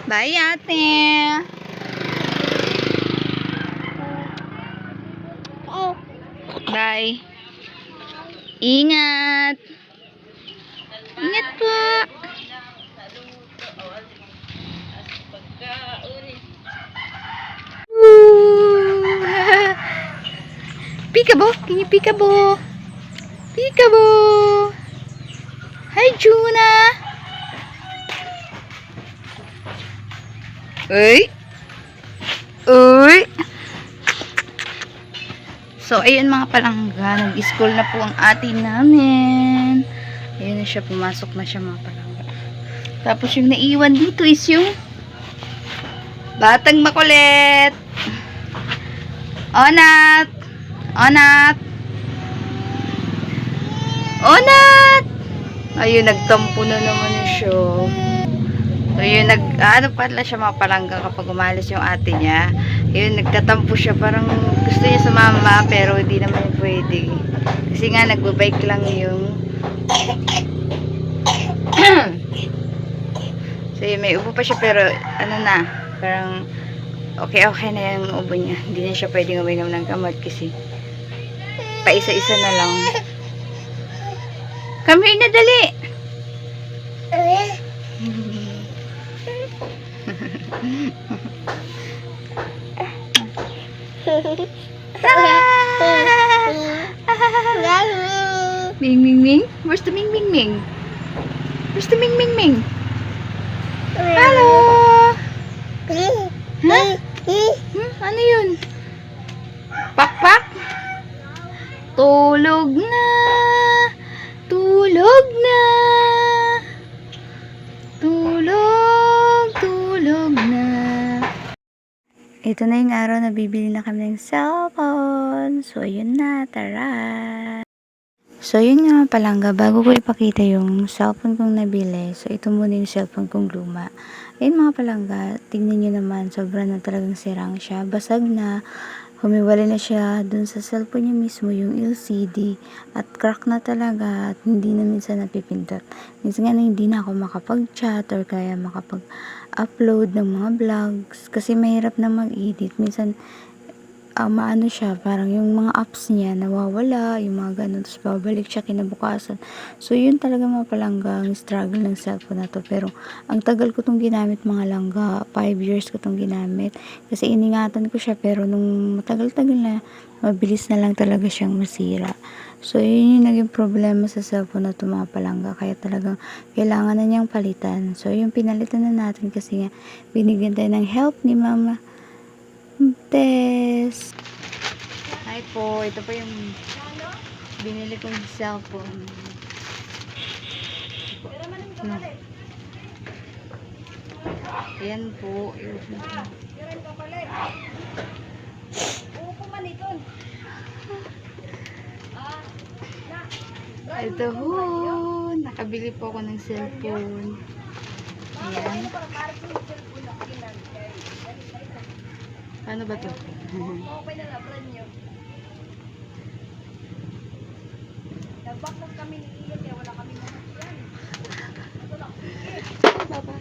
Bye, ate. Bye. Ingat. Ingat po. Peekaboo. Can you peekaboo? Peekaboo. Hi, Juna. Uy. Uy. So, ayun mga palangga. Nag-school na po ang ate namin. Ayun na siya. Pumasok na siya mga palangga. Tapos yung naiwan dito is yung batang makulit. Onat. Onat. Onat. Ayun, nagtampo na naman siya. So, yun, ano pala siya mga palangga kapag umalis yung ate niya. Yun, nagtatampo siya. Parang gusto niya sumama, pero hindi naman pwede. Kasi nga, nagbabike lang yung so, yun, may ubo pa siya, pero ano na, parang okay na yung ubo niya. Hindi na siya pwedeng uminom ng gamot kasi paisa-isa na lang. Come here na, dali! Ming Ming Ming? Where's the Ming Ming Ming? Where's the Ming Ming Ming? Hello! Huh? Ano yun? Pakpak? Tulog na! Tulog na! Tulog na. Ito na yung araw na bibili na kami ng cellphone. So, yun na. Tara! So, yun nga palangga. Bago ko ipakita yung cellphone kong nabili. So, ito muna yung cellphone kong luma. Ayun mga palangga. Tingnan nyo naman. Sobra na talagang sirang siya. Basag na. Humiwalay na siya dun sa cellphone niya mismo, yung LCD. At crack na talaga. At hindi na minsan napipindot. Minsan nga na hindi na ako makapag-chat or kaya makapag-upload ng mga vlogs. Kasi mahirap na mag-edit. Minsan, maano siya, parang yung mga apps niya nawawala, yung mga ganun, tapos babalik siya kinabukasan. So, yun talaga mga palangga, ang struggle ng cellphone na to. Pero, ang tagal ko tong ginamit mga langga, 5 years ko tong ginamit, kasi iningatan ko siya, pero nung matagal-tagal na, mabilis na lang talaga siyang masira. So, yun yung naging problema sa cellphone na to mga palangga, kaya talagang kailangan na niyang palitan. So, yung pinalitan na natin kasi nga, binigyan tayo ng help ni Mama Tess. Hi po, ito po yung binili kong cellphone. No. Ayan po. Ito ho, nakabili po ako ng cellphone. Ayan. Ano ba ito? Okay na brand nyo. Nagbakbak kami ni Ian, kaya wala kami yan. Baba.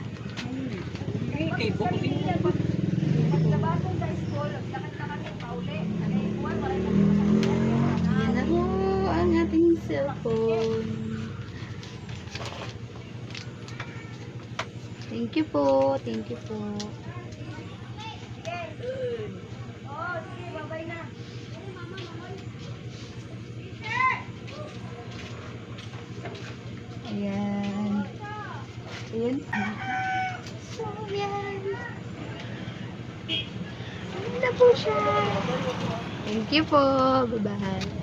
Paglabasong sa school, lakad na kami pauli. Yan na ho ang ating cellphone. Thank you po. Thank you po. Oh, sige, babay na. Ayan. Ayan. So, ayan. Ayan na po siya. Thank you po. Bye-bye.